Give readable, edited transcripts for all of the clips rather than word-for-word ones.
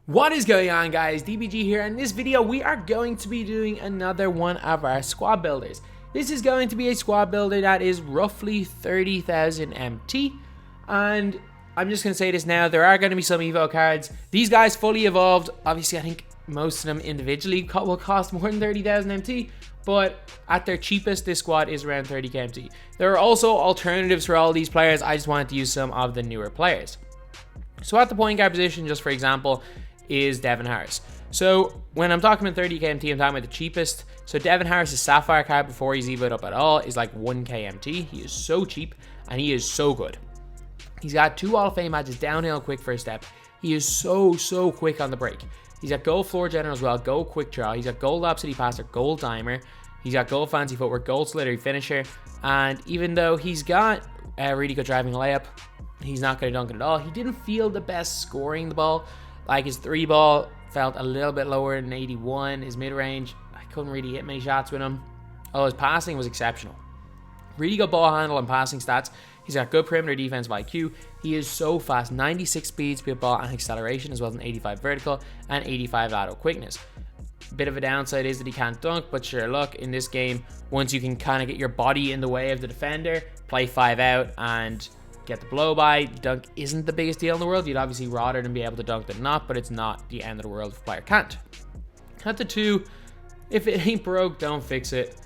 What is going on, guys? DBG here, and in this video we are going to be doing another one of our squad builders. This is going to be a squad builder that is roughly 30,000 MT, and I'm just going to say this now, there are going to be some evo cards. These guys fully evolved. Obviously I think most of them individually will cost more than 30,000 MT, but at their cheapest this squad is around 30k MT. There are also alternatives for all these players. I just wanted to use some of the newer players. So at the point guard position, just for example, is Devin Harris. So when I'm talking about 30k MT, I'm talking about the cheapest. So Devin Harris' Sapphire card before he's evoed up at all is like 1k MT. He is so cheap and he is so good. He's got 2 Hall of Fame matches, downhill, quick first step. He is so quick on the break. He's got gold floor general as well, gold quick draw. He's got gold lob city passer, gold timer. He's got gold fancy footwork, gold slittery finisher. And even though he's got a really good driving layup, he's not going to dunk it at all. He didn't feel the best scoring the ball. Like his 3 ball felt a little bit lower than 81. His mid-range, I couldn't really hit many shots with him. Although his passing was exceptional. Really good ball handle and passing stats. He's got good perimeter defensive IQ. He is so fast. 96 speed, speed ball and acceleration, as well as an 85 vertical and 85 lateral quickness. Bit of a downside is that he can't dunk, but sure, look, in this game, once you can kind of get your body in the way of the defender, play 5 out and get the blow by, dunk isn't the biggest deal in the world. You'd obviously rather than be able to dunk than not, but it's not the end of the world if a player can't. At the 2, if it ain't broke, don't fix it.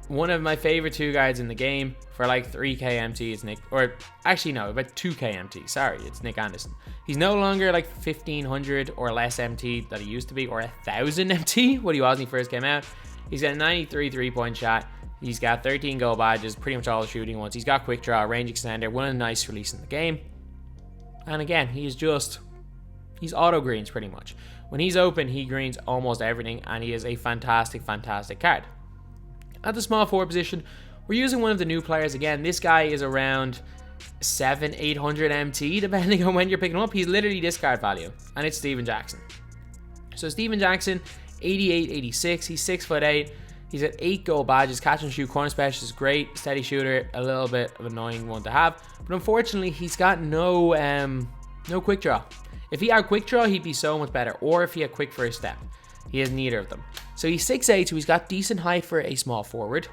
One of my favorite 2 guards in the game for like 3k MT is Nick, or actually no, about 2k MT, sorry, it's Nick Anderson. He's no longer like 1500 or less MT that he used to be, or 1000 MT, what he was when he first came out. He's got a 93 3-point shot. He's got 13 goal badges, pretty much all the shooting ones. He's got quick draw, range extender, one of the nice release in the game. And again, he's auto greens pretty much. When he's open, he greens almost everything, and he is a fantastic card. At the small forward position, we're using one of the new players again. This guy is around 700-800 MT, depending on when you're picking him up. He's literally discard value, and it's Steven Jackson. So Steven Jackson, 88-86, he's 6'8". He's got 8 goal badges, catch and shoot, corner specialist is great, steady shooter, a little bit of an annoying one to have. But unfortunately, he's got no quick draw. If he had quick draw, he'd be so much better. Or if he had quick first step. He has neither of them. So he's 6'8", so he's got decent height for a small forward.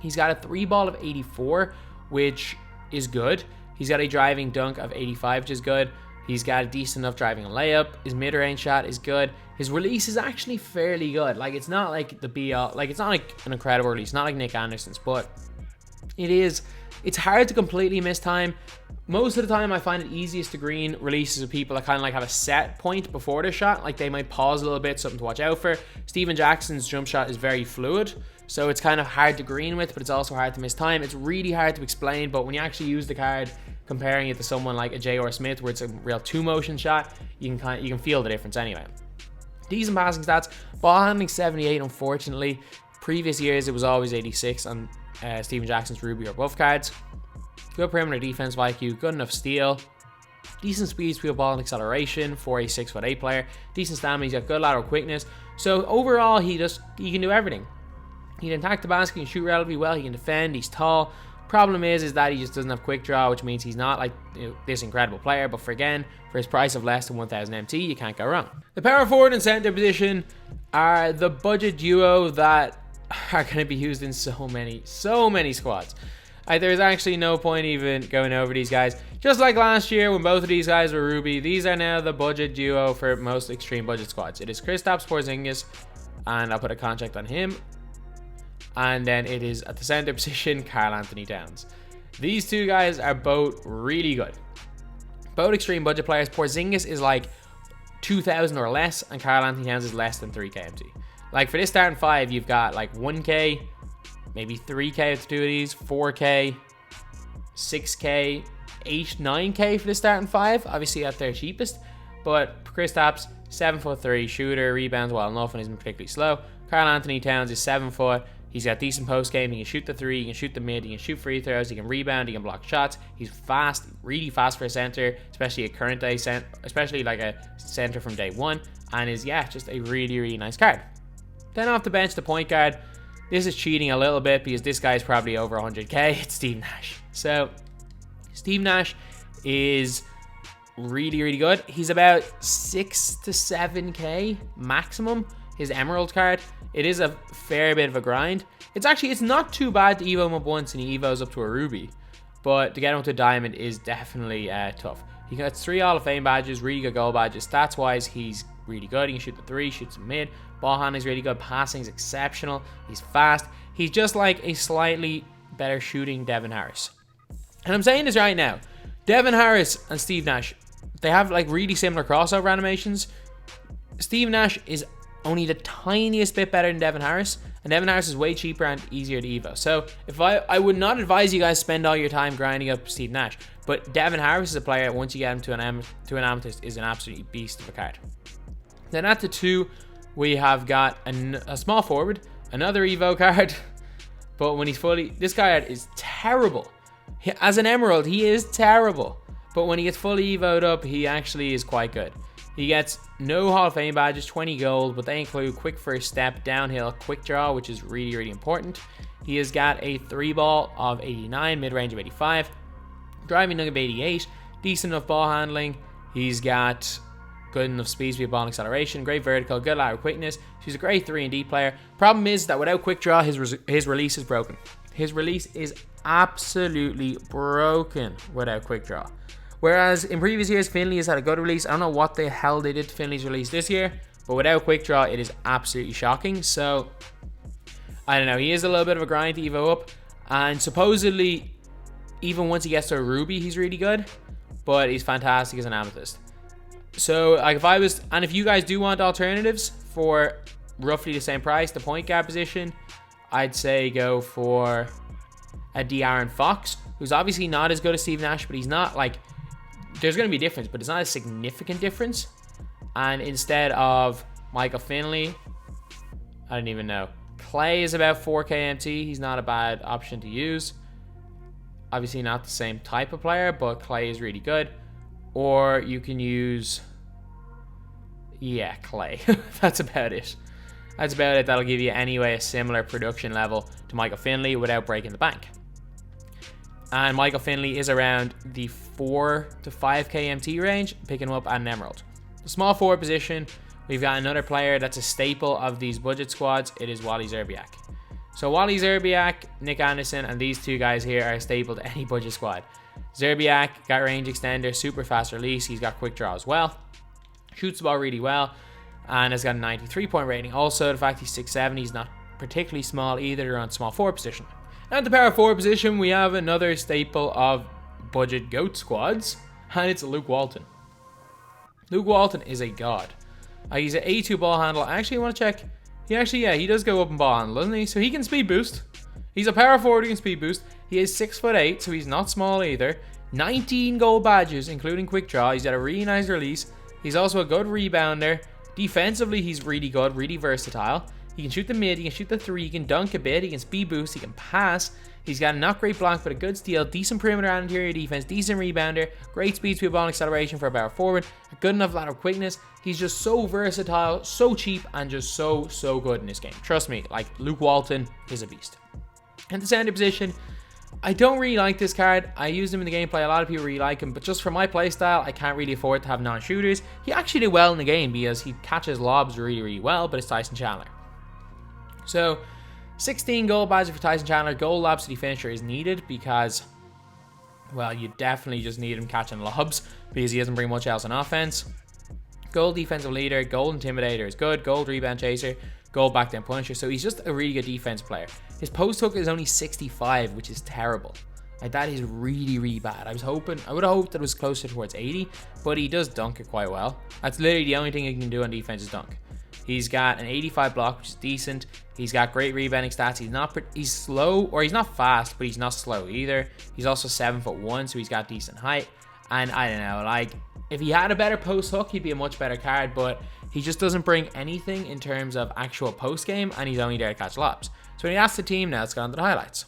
He's got a 3 ball of 84, which is good. He's got a driving dunk of 85, which is good. He's got a decent enough driving layup. His mid-range shot is good. His release is actually fairly good. Like, it's not like the be-all. Like, it's not like an incredible release. Not like Nick Anderson's, but it's hard to completely miss time. Most of the time, I find it easiest to green releases of people that kind of like have a set point before their shot. Like, they might pause a little bit, something to watch out for. Steven Jackson's jump shot is very fluid, so it's kind of hard to green with, but it's also hard to miss time. It's really hard to explain, but when you actually use the card, comparing it to someone like a J.R. Smith, where it's a real 2-motion shot, you can feel the difference anyway. Decent passing stats, ball handling 78. Unfortunately, previous years it was always 86 on Steven Jackson's Ruby or above cards. Good perimeter defense IQ, good enough steal, decent speed, speed ball and acceleration for a 6'8" player. Decent stamina, he's got good lateral quickness. So overall, he can do everything. He can attack the basket, he can shoot relatively well, he can defend, he's tall. Problem is that he just doesn't have quick draw, which means he's not like this incredible player. But for his price of less than 1000 MT, you can't go wrong. The power forward and center position are the budget duo that are going to be used in so many squads. There's actually no point even going over these guys. Just like last year when both of these guys were Ruby, these are now the budget duo for most extreme budget squads. It is Kristaps Porzingis, and I'll put a contract on him. And then it is at the center position, Karl-Anthony Towns. These 2 guys are both really good. Both extreme budget players. Porzingis is like 2,000 or less, and Karl-Anthony Towns is less than 3k MT. Like for this starting 5, you've got like 1k, maybe 3k with 2 of these, 4k, 6k, 8, 9k for the starting 5. Obviously at their cheapest. But Kristaps, 7'3", shooter, rebounds well enough, and isn't particularly slow. Karl-Anthony Towns is 7 foot. He's got decent post game. He can shoot the 3, he can shoot the mid, he can shoot free throws, he can rebound, he can block shots. He's fast, really fast for a center, especially a current day center, especially like a center from day 1, and is just a really nice card. Then off the bench, the point guard. This is cheating a little bit because this guy is probably over 100k. It's Steve Nash. So Steve Nash is really, really good. He's about 6 to 7k maximum, his Emerald card. It is a fair bit of a grind. It's not too bad to evo him up once and he evos up to a Ruby, but to get him to a Diamond is definitely tough. He got 3 Hall of Fame badges, really good gold badges. Stats wise, he's really good. He can shoot the 3, shoots the mid. Ball handling is really good. Passing is exceptional. He's fast. He's just like a slightly better shooting Devin Harris. And I'm saying this right now. Devin Harris and Steve Nash, they have like really similar crossover animations. Steve Nash is only the tiniest bit better than Devin Harris, and Devin Harris is way cheaper and easier to evo. So if I would not advise you guys spend all your time grinding up Steve Nash, but Devin Harris is a player, once you get him to an Amethyst, is an absolute beast of a card. Then at the 2, we have got a small forward, another evo card, but when he's fully, this card is terrible. As an Emerald, he is terrible, but when he gets fully evoed up, he actually is quite good. He gets no Hall of Fame badges, 20 gold, but they include quick first step, downhill, quick draw, which is really, really important. He has got a 3-ball of 89, mid-range of 85, driving of 88, decent enough ball handling. He's got good enough speed, speed, ball, and acceleration, great vertical, good lateral quickness. He's a great 3-and-D player. Problem is that without quick draw, his release is broken. His release is absolutely broken without quick draw. Whereas in previous years, Finley has had a good release. I don't know what the hell they did to Finley's release this year, but without quick draw, it is absolutely shocking. So, I don't know. He is a little bit of a grind to evo up. And supposedly, even once he gets to a Ruby, he's really good. But he's fantastic as an Amethyst. So, like if you guys do want alternatives for roughly the same price, the point guard position, I'd say go for a De'Aaron Fox, who's obviously not as good as Steve Nash, but he's not like, there's going to be a difference, but it's not a significant difference. And instead of Michael Finley, I don't even know. Clay is about 4k MT. He's not a bad option to use. Obviously not the same type of player, but Clay is really good. Or you can use, yeah, Clay. That's about it. That's about it. That'll give you anyway a similar production level to Michael Finley without breaking the bank. And Michael Finley is around the 4 to 5k MT range, picking him up at an Emerald. The small forward position, we've got another player that's a staple of these budget squads. It is Wally Szczerbiak. So Wally Szczerbiak, Nick Anderson, and these two guys here are a staple to any budget squad. Szczerbiak got range extender, super fast release. He's got quick draw as well. Shoots the ball really well, and has got a 93-point rating. Also, the fact he's 6'7", he's not particularly small either. They're on small forward position. At the power forward position, we have another staple of budget GOAT squads, and it's Luke Walton. Luke Walton is a god. He's an 82 ball handle. I actually want to check. He does go up in ball handle, doesn't he? So he can speed boost. He's a power forward who can speed boost. He is 6'8", so he's not small either. 19 gold badges, including quick draw. He's got a really nice release. He's also a good rebounder. Defensively, he's really good, really versatile. He can shoot the mid, he can shoot the 3, he can dunk a bit, he can speed boost, he can pass. He's got a not great block, but a good steal, decent perimeter and interior defense, decent rebounder, great speed, ball, and acceleration for a power forward, a good enough lateral quickness. He's just so versatile, so cheap, and just so good in this game. Trust me, like, Luke Walton is a beast. And the center position, I don't really like this card. I use him in the gameplay. A lot of people really like him, but just for my playstyle, I can't really afford to have non-shooters. He actually did well in the game because he catches lobs really, really well, but it's Tyson Chandler. So, 16 gold badges for Tyson Chandler. Gold lobs city finisher is needed because, well, you definitely just need him catching lobs because he doesn't bring much else on offense. Gold defensive leader, gold intimidator is good, gold rebound chaser, gold back down punisher. So he's just a really good defense player. His post hook is only 65, which is terrible. Like, that is really, really bad. I would have hoped that it was closer towards 80, but he does dunk it quite well. That's literally the only thing he can do on defense is dunk. He's got an 85 block, which is decent. He's got great rebounding stats. He's slow, or he's not fast, but he's not slow either. He's also 7'1", so he's got decent height. And I don't know, like, if he had a better post hook, he'd be a much better card, but he just doesn't bring anything in terms of actual post game, and he's only there to catch lobs. So when he asks the team, now let's go on to the highlights.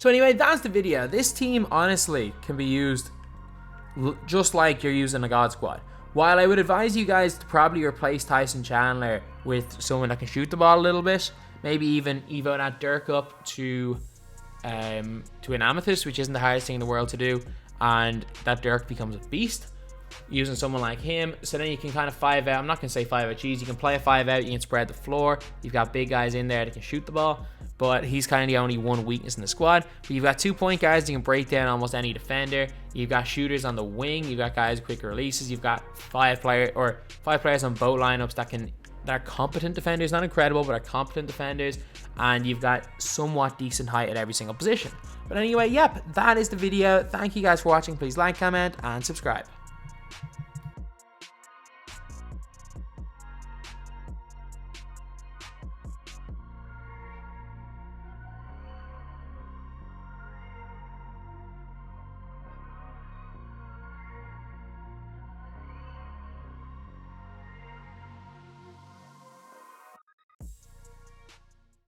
So anyway, that's the video. This team honestly can be used just like you're using a God Squad. While I would advise you guys to probably replace Tyson Chandler with someone that can shoot the ball a little bit, maybe even evo that Dirk up to an Amethyst, which isn't the hardest thing in the world to do, and that Dirk becomes a beast, using someone like him. So then you can kind of 5 out. I'm not going to say 5 out cheese. You can play a 5 out. You can spread the floor. You've got big guys in there that can shoot the ball, but he's kind of the only one weakness in the squad. But you've got 2 point guards. You can break down almost any defender. You've got shooters on the wing. You've got guys with quick releases. You've got 5 players on both lineups that are competent defenders, not incredible, but are competent defenders. And you've got somewhat decent height at every single position. But anyway, yep, that is the video. Thank you guys for watching. Please like, comment, and subscribe.